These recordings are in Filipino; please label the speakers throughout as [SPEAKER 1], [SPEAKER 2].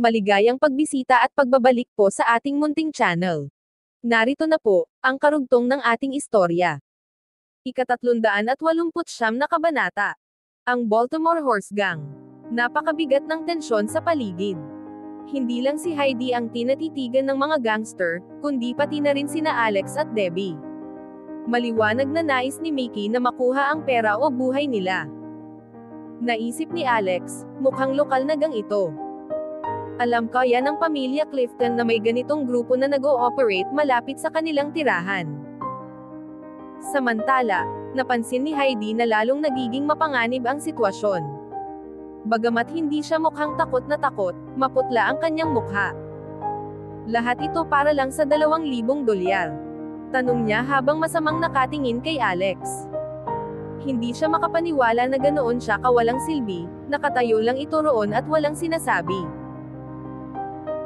[SPEAKER 1] Maligayang pagbisita at pagbabalik po sa ating munting channel. Narito na po, ang karugtong ng ating istorya. Ika-389 na kabanata. Ang Baltimore Horse Gang. Napakabigat ng tensyon sa paligid. Hindi lang si Heidi ang tinatitigan ng mga gangster, kundi pati na rin sina Alex at Debbie. Maliwanag na nais ni Mickey na makuha ang pera o buhay nila. Naisip ni Alex, mukhang lokal na gang ito. Alam ko yan ng pamilya Clifton na may ganitong grupo na nag-ooperate malapit sa kanilang tirahan. Samantala, napansin ni Heidi na lalong nagiging mapanganib ang sitwasyon. Bagamat hindi siya mukhang takot na takot, maputla ang kanyang mukha. Lahat ito para lang sa $2,000. Tanong niya habang masamang nakatingin kay Alex. Hindi siya makapaniwala na ganoon siya kawalang silbi, nakatayo lang ito roon at walang sinasabi.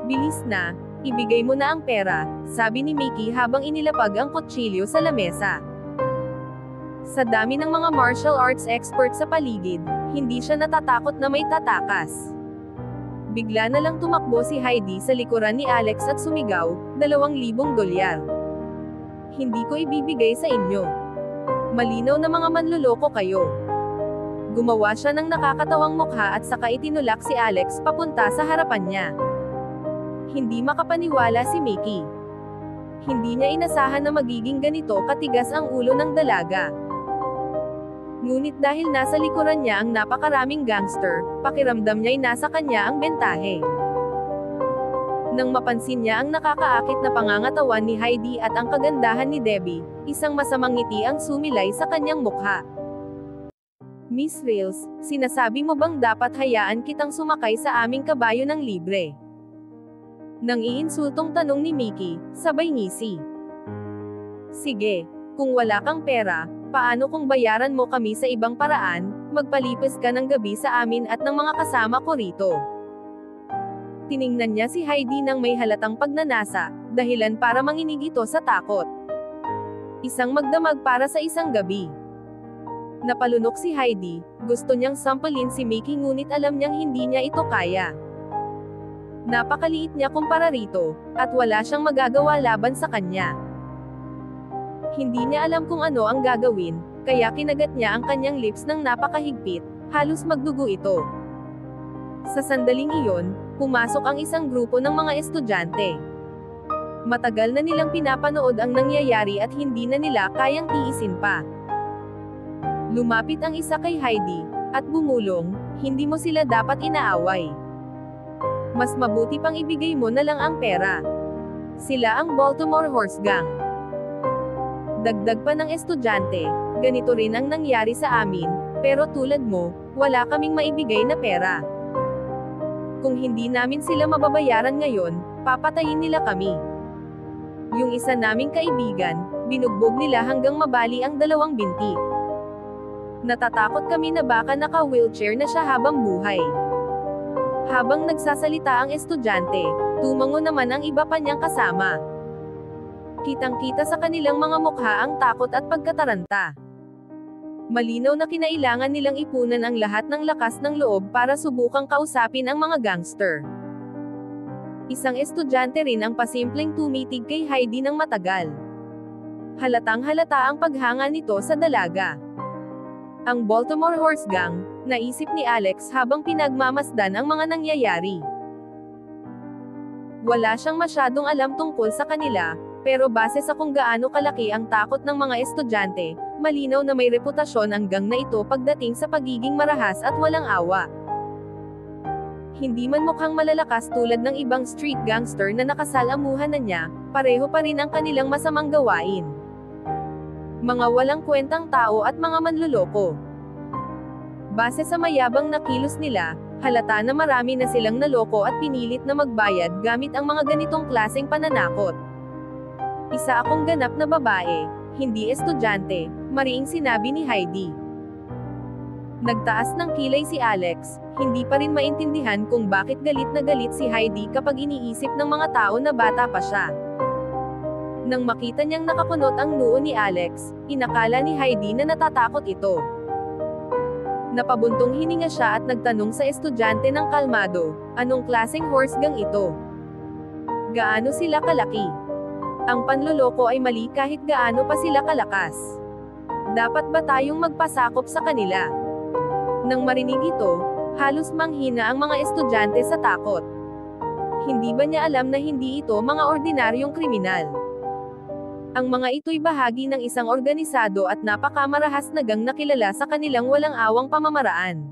[SPEAKER 1] Bilis na, ibigay mo na ang pera, sabi ni Mickey habang inilapag ang kutsilyo sa lamesa. Sa dami ng mga martial arts expert sa paligid, hindi siya natatakot na may tatakas. Bigla na lang tumakbo si Heidi sa likuran ni Alex at sumigaw, $2,000. Hindi ko ibibigay sa inyo. Malinaw na mga manloloko kayo. Gumawa siya ng nakakatawang mukha at saka itinulak si Alex papunta sa harapan niya. Hindi makapaniwala si Mickey. Hindi niya inasahan na magiging ganito katigas ang ulo ng dalaga. Ngunit dahil nasa likuran niya ang napakaraming gangster, pakiramdam niya'y nasa kanya ang bentahe. Nang mapansin niya ang nakakaakit na pangangatawan ni Heidi at ang kagandahan ni Debbie, isang masamang ngiti ang sumilay sa kanyang mukha. Miss Rails, sinasabi mo bang dapat hayaan kitang sumakay sa aming kabayo ng libre? Nang iinsultong tanong ni Mickey, sabay ngisi. Sige, kung wala kang pera, paano kung bayaran mo kami sa ibang paraan, magpalipas ka ng gabi sa amin at ng mga kasama ko rito. Tiningnan niya si Heidi nang may halatang pagnanasa, dahilan para manginig ito sa takot. Isang magdamag para sa isang gabi. Napalunok si Heidi, gusto niyang sampalin si Mickey ngunit alam niyang hindi niya ito kaya. Napakaliit niya kumpara rito, at wala siyang magagawa laban sa kanya. Hindi niya alam kung ano ang gagawin, kaya kinagat niya ang kanyang lips ng napakahigpit, halos magdugo ito. Sa sandaling iyon, pumasok ang isang grupo ng mga estudyante. Matagal na nilang pinapanood ang nangyayari at hindi na nila kayang tiisin pa. Lumapit ang isa kay Heidi, at bumulong, hindi mo sila dapat inaaway. Mas mabuti pang ibigay mo na lang ang pera. Sila ang Baltimore Horse Gang. Dagdag pa ng estudyante, ganito rin ang nangyari sa amin, pero tulad mo, wala kaming maibigay na pera. Kung hindi namin sila mababayaran ngayon, papatayin nila kami. Yung isa naming kaibigan, binugbog nila hanggang mabali ang 2 binti. Natatakot kami na baka naka-wheelchair na siya habang buhay. Habang nagsasalita ang estudyante, tumango naman ang iba pa niyang kasama. Kitang-kita sa kanilang mga mukha ang takot at pagkataranta. Malinaw na kinailangan nilang ipunan ang lahat ng lakas ng loob para subukang kausapin ang mga gangster. Isang estudyante rin ang pasimpleng tumitig kay Heidi ng matagal. Halatang halata ang paghanga nito sa dalaga. Ang Baltimore Horse Gang, naisip ni Alex habang pinagmamasdan ang mga nangyayari. Wala siyang masyadong alam tungkol sa kanila, pero base sa kung gaano kalaki ang takot ng mga estudyante, malinaw na may reputasyon ang gang na ito pagdating sa pagiging marahas at walang awa. Hindi man mukhang malalakas tulad ng ibang street gangster na nakasalamuhan na niya, pareho pa rin ang kanilang masamang gawain. Mga walang kwentang tao at mga manloloko. Base sa mayabang na kilos nila, halata na marami na silang naloko at pinilit na magbayad gamit ang mga ganitong klaseng pananakot. Isa akong ganap na babae, hindi estudyante, mariing sinabi ni Heidi. Nagtaas ng kilay si Alex, hindi pa rin maintindihan kung bakit galit na galit si Heidi kapag iniisip ng mga tao na bata pa siya. Nang makita niyang nakakunot ang noo ni Alex, inakala ni Heidi na natatakot ito. Napabuntong hininga siya at nagtanong sa estudyante ng kalmado, anong klaseng horse gang ito? Gaano sila kalaki? Ang panloloko ay mali kahit gaano pa sila kalakas. Dapat ba tayong magpasakop sa kanila? Nang marinig ito, halos manghina ang mga estudyante sa takot. Hindi ba niya alam na hindi ito mga ordinaryong kriminal? Ang mga ito'y bahagi ng isang organisado at napakamarahas na gang na kilala sa kanilang walang awang pamamaraan.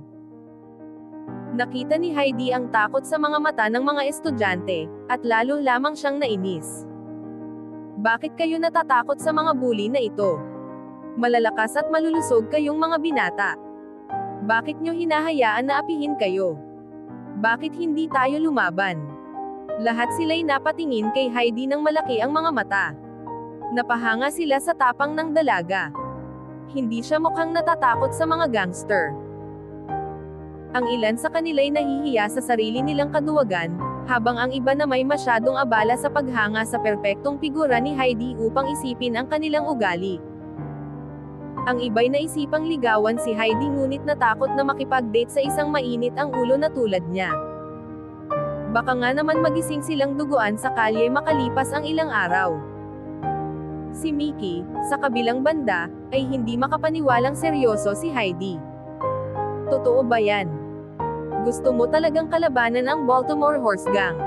[SPEAKER 1] Nakita ni Heidi ang takot sa mga mata ng mga estudyante, at lalo lamang siyang nainis. Bakit kayo natatakot sa mga bully na ito? Malalakas at malulusog kayong mga binata. Bakit nyo hinahayaan na apihin kayo? Bakit hindi tayo lumaban? Lahat sila'y napatingin kay Heidi ng malaki ang mga mata. Napahanga sila sa tapang ng dalaga. Hindi siya mukhang natatakot sa mga gangster. Ang ilan sa kanila'y nahihiya sa sarili nilang kaduwagan, habang ang iba na may masyadong abala sa paghanga sa perpektong figura ni Heidi upang isipin ang kanilang ugali. Ang iba'y naisipang ligawan si Heidi ngunit natakot na makipag-date sa isang mainit ang ulo na tulad niya. Baka nga naman magising silang duguan sa kalye makalipas ang ilang araw. Si Mickey, sa kabilang banda, ay hindi makapaniwalang seryoso si Heidi. Totoo ba yan? Gusto mo talagang kalabanan ang Baltimore Horse Gang?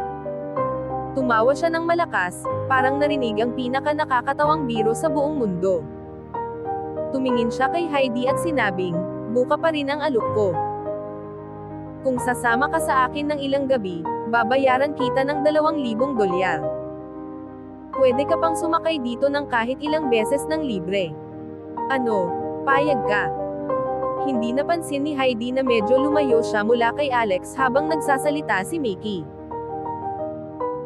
[SPEAKER 1] Tumawa siya ng malakas, parang narinig ang pinaka-nakakatawang biro sa buong mundo. Tumingin siya kay Heidi at sinabing, buka pa rin ang alok ko. Kung sasama ka sa akin ng ilang gabi, babayaran kita ng $2,000. Pwede ka pang sumakay dito ng kahit ilang beses ng libre. Ano, payag ka? Hindi napansin ni Heidi na medyo lumayo siya mula kay Alex habang nagsasalita si Mickey.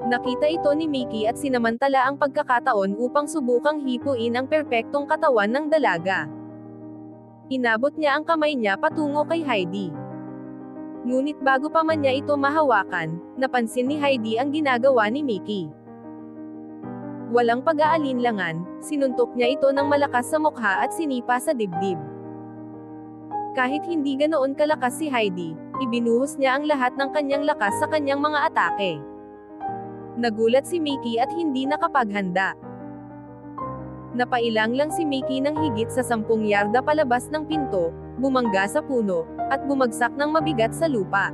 [SPEAKER 1] Nakita ito ni Mickey at sinamantala ang pagkakataon upang subukang hipuin ang perpektong katawan ng dalaga. Inabot niya ang kamay niya patungo kay Heidi. Ngunit bago pa man niya ito mahawakan, napansin ni Heidi ang ginagawa ni Mickey. Walang pag-aalinlangan, sinuntok niya ito ng malakas sa mukha at sinipa sa dibdib. Kahit hindi ganoon kalakas si Heidi, ibinuhos niya ang lahat ng kanyang lakas sa kanyang mga atake. Nagulat si Mickey at hindi nakapaghanda. Napailang lang si Mickey ng higit sa 10 yarda palabas ng pinto, bumangga sa puno, at bumagsak ng mabigat sa lupa.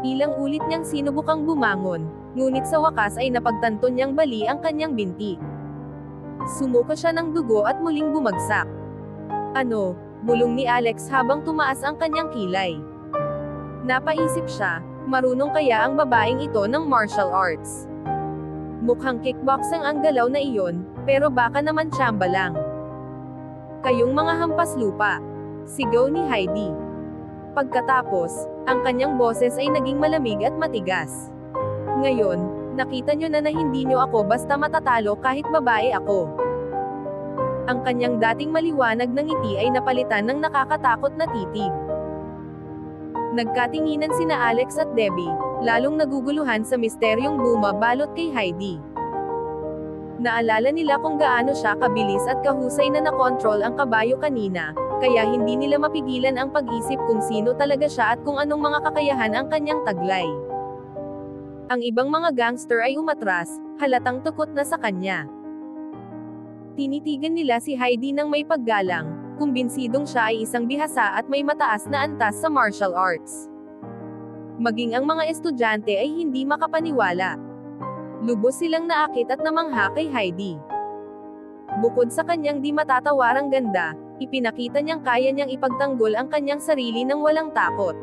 [SPEAKER 1] Ilang ulit niyang sinubukang bumangon, ngunit sa wakas ay napagtanto niyang bali ang kanyang binti. Sumuka siya ng dugo at muling bumagsak. Ano? Bulong ni Alex habang tumaas ang kanyang kilay. Napaisip siya, marunong kaya ang babaeng ito ng martial arts? Mukhang kickboxing ang galaw na iyon, pero baka naman tsamba lang. Kayong mga hampas lupa. Sigaw ni Heidi. Pagkatapos, ang kanyang boses ay naging malamig at matigas. Ngayon, nakita nyo na hindi nyo ako basta matatalo kahit babae ako. Ang kanyang dating maliwanag na ngiti ay napalitan ng nakakatakot na titig. Nagkatinginan sina Alex at Debbie, lalong naguguluhan sa misteryong bumabalot kay Heidi. Naalala nila kung gaano siya kabilis at kahusay na nakontrol ang kabayo kanina, kaya hindi nila mapigilan ang pag-isip kung sino talaga siya at kung anong mga kakayahan ang kanyang taglay. Ang ibang mga gangster ay umatras, halatang takot na sa kanya. Tinitigan nila si Heidi ng may paggalang, kumbinsidong siya ay isang bihasa at may mataas na antas sa martial arts. Maging ang mga estudyante ay hindi makapaniwala. Lubos silang naakit at namangha kay Heidi. Bukod sa kanyang di matatawarang ganda, ipinakita niyang kaya niyang ipagtanggol ang kanyang sarili ng walang takot.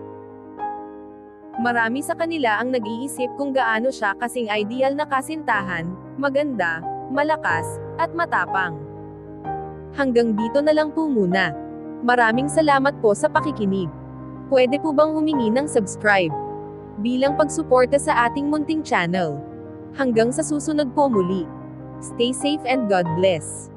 [SPEAKER 1] Marami sa kanila ang nag-iisip kung gaano siya kasing ideal na kasintahan, maganda, malakas, at matapang. Hanggang dito na lang po muna. Maraming salamat po sa pakikinig. Pwede po bang humingi ng subscribe bilang pagsuporta sa ating munting channel? Hanggang sa susunod po muli. Stay safe and God bless.